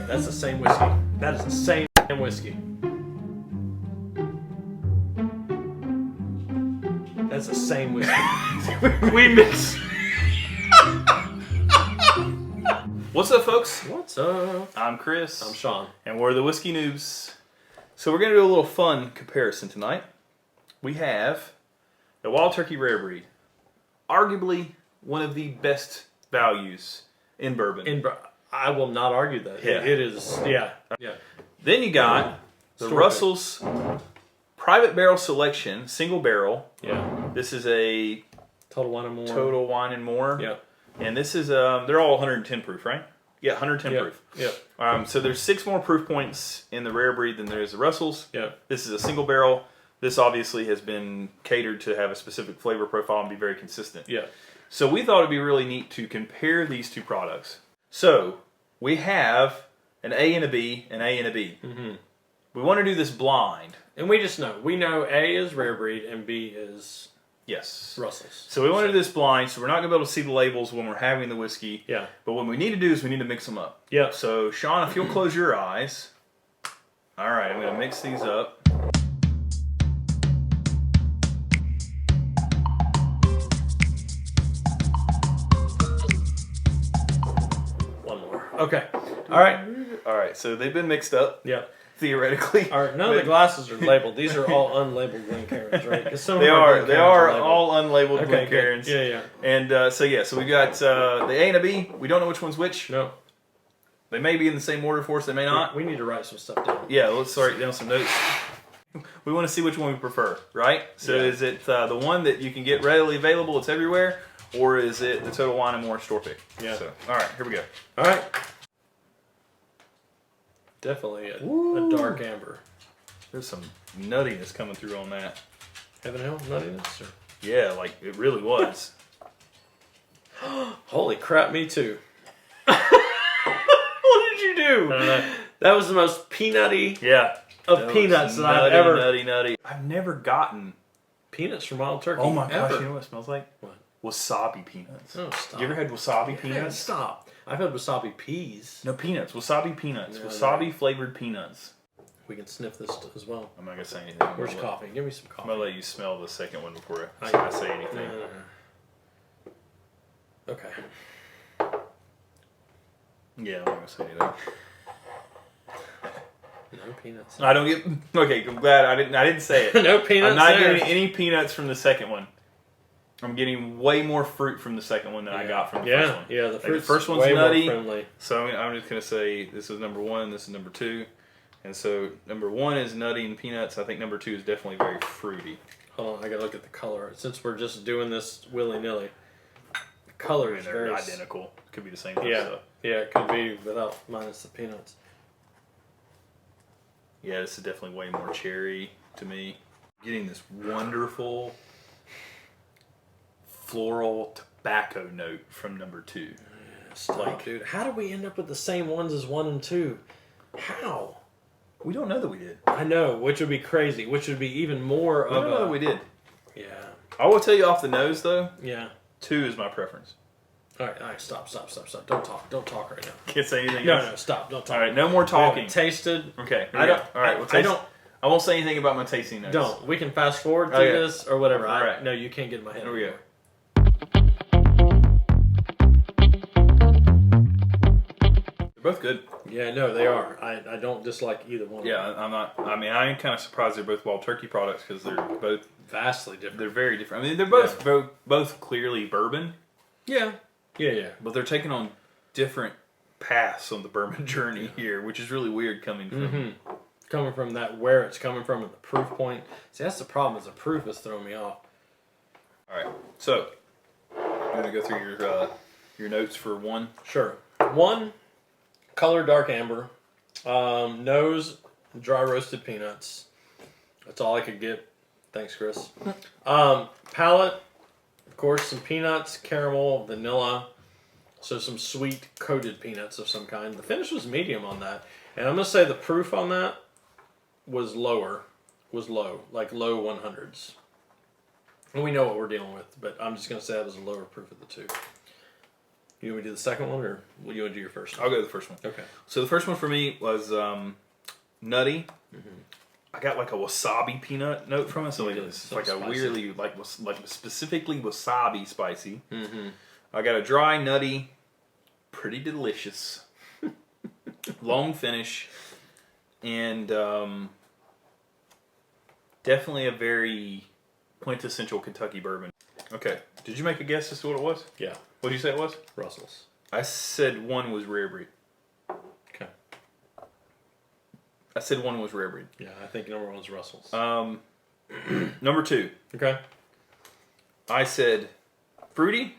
That's the same whiskey. That is the same whiskey. That's the same whiskey. We mix. What's up, folks? What's up? I'm Chris. I'm Sean. And we're the Whiskey Noobs. So we're going to do a little fun comparison tonight. We have the Wild Turkey Rare Breed. Arguably one of the best values in bourbon. I will not argue that. Yeah. It is, yeah. Then you got the Russel's Private Barrel Selection, single barrel. Yeah. This is a Total Wine and More. Total Wine and More. Yeah. And this is, they're all 110 proof, right? Yeah, 110 proof. Yeah. So there's 6 more proof points in the Rare Breed than there is the Russell's. Yeah. This is a single barrel. This obviously has been catered to have a specific flavor profile and be very consistent. Yeah. So we thought it'd be really neat to compare these two products. So we have an A and a B, an A and a B. Mm-hmm. We want to do this blind. And we just know. We know A is Rare Breed and B is Russell's. So we want to do this blind, so we're not going to be able to see the labels when we're having the whiskey. Yeah. But what we need to do is we need to mix them up. Yeah. So Sean, if you'll close your eyes. All right, I'm going to mix these up. One more. Okay. All right. All right, so they've been mixed up. Yeah. Theoretically. All right. None of the glasses are labeled. These are all unlabeled Glencairns, right? They are all unlabeled Okay, Glencairns. good. Yeah. And so we've got the A and a B. We don't know which one's which. No. They may be in the same order for us. They may not. We need to write some stuff down. Yeah, let's write down some notes. We want to see which one we prefer, right? So is it the one that you can get readily available, it's everywhere, or is it the Total Wine and More store pick? Yeah. So, all right, here we go. All right. Definitely a dark amber. There's some nuttiness coming through on that. Heaven Hill nuttiness? Or? Yeah, like it really was. Holy crap, me too. What did you do? That was the most peanutty of peanuts that I've ever... Nutty. I've never gotten... Peanuts from Wild Turkey. Oh my gosh, ever. you know what it smells like? What? Wasabi peanuts. Oh, stop. You ever had wasabi Yeah, peanuts? stop. I've had wasabi peas. No, peanuts. Wasabi peanuts. No, Wasabi flavored peanuts. We can sniff this as well. I'm not going to say anything. Where's coffee? Give me some coffee. I'm going to let you smell the second one before I say anything. Okay. Yeah, I'm not going to say anything. No peanuts. I don't get... Okay, I'm glad I didn't say it. No peanuts I'm not there. getting any peanuts from the second one. I'm getting way more fruit from the second one than I got from the first one. Yeah, the first one's way nutty. More friendly. So I'm just going to say this is number 1, this is number 2. And so number 1 is nutty and peanuts. I think number 2 is definitely very fruity. Hold on, I got to look at the color. Since we're just doing this willy-nilly, the color is they're very... identical. Could be the same type Yeah, of stuff. yeah, it could be without minus the peanuts. Yeah, this is definitely way more cherry to me. Getting this wonderful floral tobacco note from number 2. Stop, dude. How did we end up with the same ones as 1 and 2? How? We don't know that we did. I know, which would be crazy. Which would be even more We of don't know that we did. Yeah. I will tell you off the nose, though. Yeah. 2 is my preference. All right, stop. Don't talk right now. Can't say anything else. No, stop. Don't talk. All right, no more talking. Tasted. Okay. I don't. All right, I won't say anything about my tasting notes. Don't. We can fast forward through this or whatever. All right. No, you can't get in my head. Here we go. They're both good. Yeah, no, they are. I don't dislike either one. Yeah, I'm not. I mean, I am kind of surprised they're both Wild Turkey products because they're both vastly different. They're very different. I mean, they're both clearly bourbon. Yeah. Yeah. But they're taking on different paths on the bourbon journey here, which is really weird coming from that where it's coming from and the proof point. See, that's the problem. Is the proof is throwing me off. All right, so I'm gonna go through your notes for 1. Sure. 1, color dark amber. Nose, dry roasted peanuts. That's all I could get. Thanks, Chris. Palate, of course, some peanuts, caramel, vanilla. So some sweet coated peanuts of some kind. The finish was medium on that. And I'm going to say the proof on that was low, like low 100s. And we know what we're dealing with, but I'm just going to say that was a lower proof of the 2. You want me to do the second one, or will you want to do your first one? I'll go to the first one. Okay. So the first one for me was nutty. I got like a wasabi peanut note from it, so like it's so like spicy. a weirdly like specifically wasabi spicy. I got a dry nutty, pretty delicious, long finish, and definitely a very quintessential Kentucky bourbon. Okay, did you make a guess as to what it was? Yeah. What did you say it was? Russel's. I said one was rare breed. Okay. I said one was rare breed. Yeah, I think number one is Russell's. Number two, Okay. I said fruity,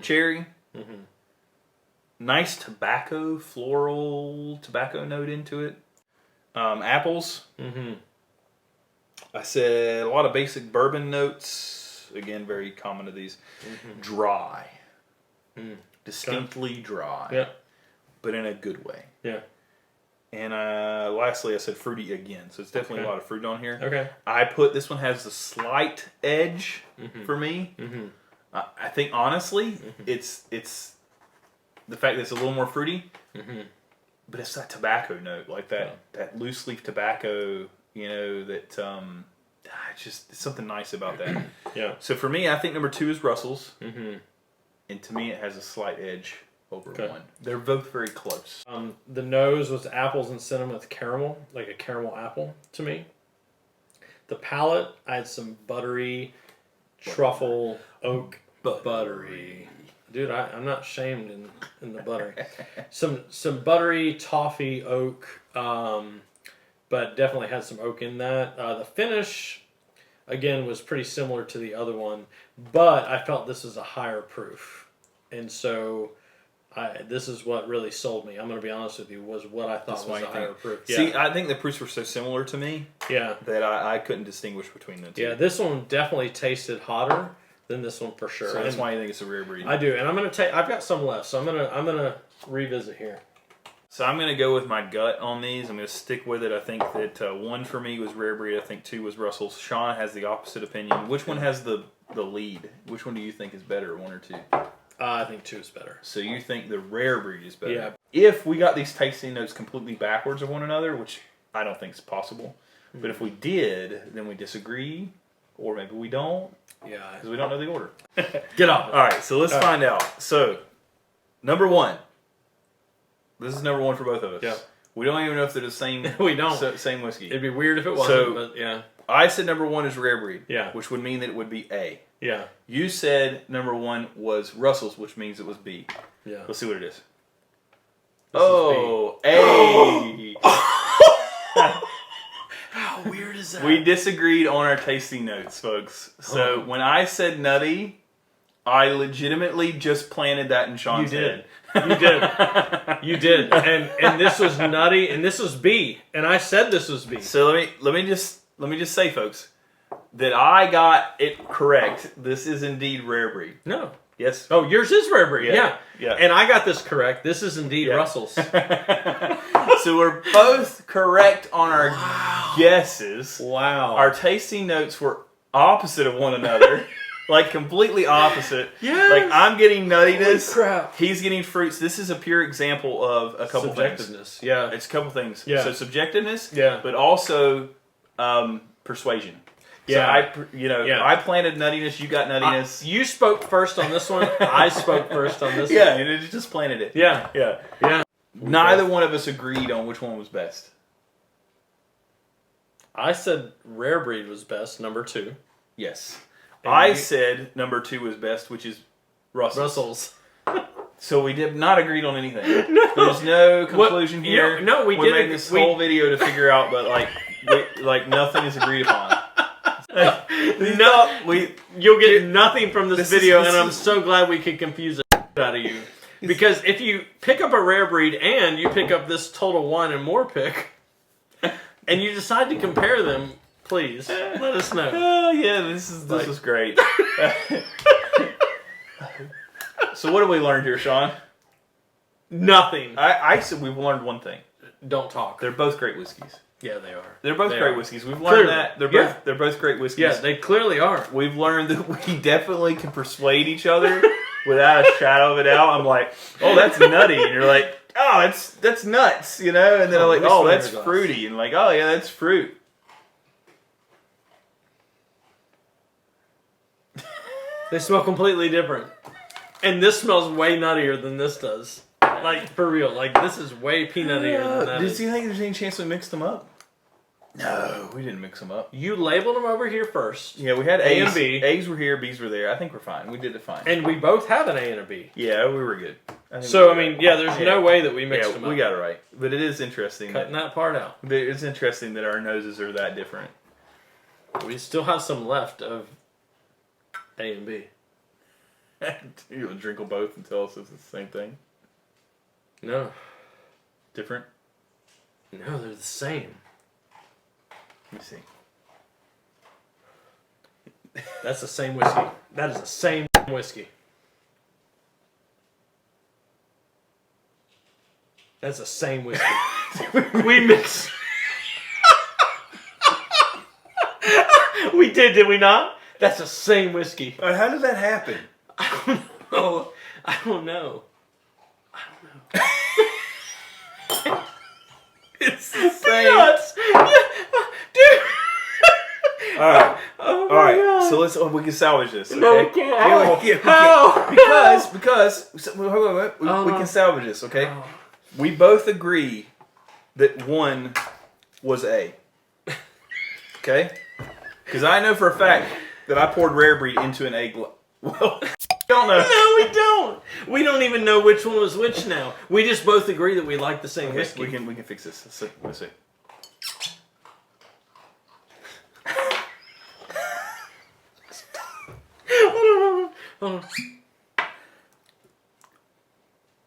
cherry, nice tobacco, floral tobacco note into it. Apples. I said a lot of basic bourbon notes. Again, very common to these. Dry. Distinctly dry. Yeah. But in a good way. Yeah. And lastly, I said fruity again. So it's definitely a lot of fruit on here. Okay. I put this one has a slight edge for me. I think honestly, it's the fact that it's a little more fruity, but it's that tobacco note, like that loose leaf tobacco. You know that it's something nice about that. Yeah. So for me, I think number two is Russell's, and to me, it has a slight edge over one. They're both very close. The nose was apples and cinnamon with caramel, like a caramel apple to me. The palate, I had some buttery, truffle, oak, buttery. Dude, I'm not shamed in the buttery. Some buttery, toffee, oak, but definitely had some oak in that. The finish, again, was pretty similar to the other one, but I felt this was a higher proof. And so this is what really sold me. I'm going to be honest with you, was what I thought was a higher proof. Yeah. See, I think the proofs were so similar to me that I couldn't distinguish between the two. Yeah, this one definitely tasted hotter than this one for sure. So that's why I think it's a rare breed. I do, and I'm going to take. I've got some left, so I'm gonna revisit here. So I'm going to go with my gut on these. I'm going to stick with it. I think that one for me was rare breed. I think two was Russell's. Sean has the opposite opinion. Which one has the lead? Which one do you think is better, one or two? I think two is better. So you think the rare breed is better? Yeah. If we got these tasting notes completely backwards of one another, which I don't think is possible, but if we did, then we disagree, or maybe we don't. Yeah. Because we don't know the order. Get off. All right, so let's find out. So, number one. This is number one for both of us. Yeah. We don't even know if they're the same. We don't. Same whiskey. It'd be weird if it wasn't, but yeah. I said number one is rare breed. Yeah. Which would mean that it would be A. Yeah. You said number one was Russell's, which means it was B. Yeah. Let's see what it is. This is A. How weird is that? We disagreed on our tasting notes, folks. So when I said nutty, I legitimately just planted that in Sean's head. You did. You did. And this was nutty, and this was B. And I said this was B. So let me just say, folks, that I got it correct. This is indeed rare breed. No. Yes. Oh, yours is rare breed. Yeah. Yeah. And I got this correct. This is indeed Russell's. So we're both correct on our guesses. Wow. Our tasting notes were opposite of one another. Like completely opposite. Yes. Like I'm getting nuttiness. Holy crap. He's getting fruits. This is a pure example of a couple things. Subjectiveness. Yeah. It's a couple things. Yeah. So subjectiveness. Yeah. But also persuasion. Yeah. So I planted nuttiness. You got nuttiness. You spoke first on this one. I spoke first on this yeah. one. And it just planted it. Yeah. Yeah. Yeah. Neither one of us agreed on which one was best. I said rare breed was best, number 2. Yes. And I said number 2 was best, which is Russell's. So we did not agree on anything. There's no conclusion here. No, we We're didn't. making this whole video to figure out, but like nothing is agreed upon. You'll get nothing from this video, and I'm is- so glad we could confuse the shit out of you. Because if you pick up a rare breed and you pick up this Total Wine and More pick, and you decide to compare them, please let us know. Oh yeah, this was great. So what have we learned here, Sean? Nothing. I said we've learned one thing. Don't talk. They're both great whiskeys. Yeah, they are. They're both They great are. whiskeys. We've learned Clearly. that they're both great whiskeys. Yeah, they clearly are. We've learned that we definitely can persuade each other without a shadow of a doubt, I'm like, oh, that's nutty. And you're like, oh, that's nuts, you know? And then I'm like, oh, that's fruity. And like, oh, yeah, that's fruit. They smell completely different. And this smells way nuttier than this does. Like, for real. Like, this is way peanuttier than that. Do you think there's any chance we mixed them up? No, we didn't mix them up. You labeled them over here first. Yeah, we had A and B. A's were here, B's were there. I think we're fine. We did it fine. And we both have an A and a B. Yeah, we were good. There's no way that we mixed them up. We got it right. But it is interesting. Cutting that part out. It's interesting that our noses are that different. We still have some left of A and B. You'll drink them both and tell us it's the same thing? No. Different? No, they're the same. Let me see. That's the same whiskey. That is the same whiskey. That's the same whiskey. We mixed. We did we not? That's the same whiskey. How did that happen? I don't know. It's the same. Nuts. Yeah. Dude. All right. Oh All right. God. So we can salvage this. Okay? No, we can't. Yeah, we can. Because we can salvage this. Okay. Oh. We both agree that one was A. Okay. Because I know for a fact that I poured Rare Breed into an A glass. Well, don't know. No, we don't. We don't even know which one was which now. We just both agree that we like the same whiskey. We can fix this. Let's see. Hold on.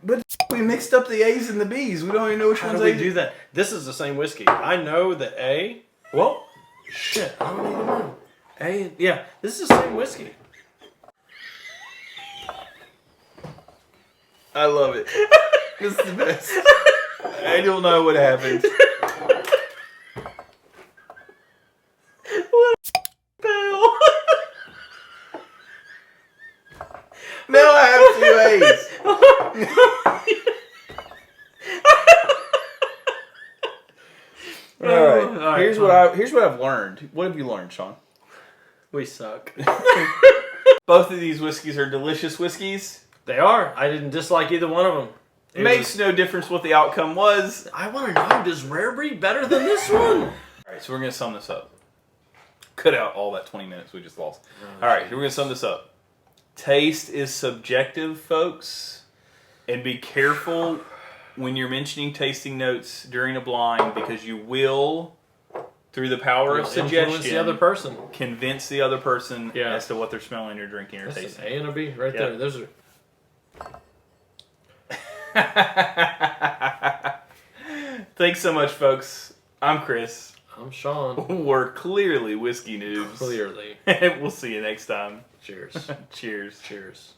But we mixed up the A's and the B's. We don't even know which How one's do we A. do that? This is the same whiskey. I know the A. Well, shit. I don't even know. A. Yeah, this is the same whiskey. I love it. This is the best. I don't know what happened. Now I have 2 A's. All right. Here's what I've learned. What have you learned, Sean? We suck. Both of these whiskeys are delicious whiskeys. They are. I didn't dislike either one of them. It makes no difference what the outcome was. I want to know, does Rare Breed better than this one? All right, so we're going to sum this up. Cut out all that 20 minutes we just lost. All right, we're going to sum this up. Taste is subjective, folks. And be careful when you're mentioning tasting notes during a blind because you will, through the power of suggestion, influence the other person. Convince the other person as to what they're smelling or drinking or That's tasting. an A and a B right there. Those are... Thanks so much, folks. I'm Chris. I'm Sean. We're clearly whiskey noobs. Clearly. We'll see you next time. Cheers. Cheers. Cheers.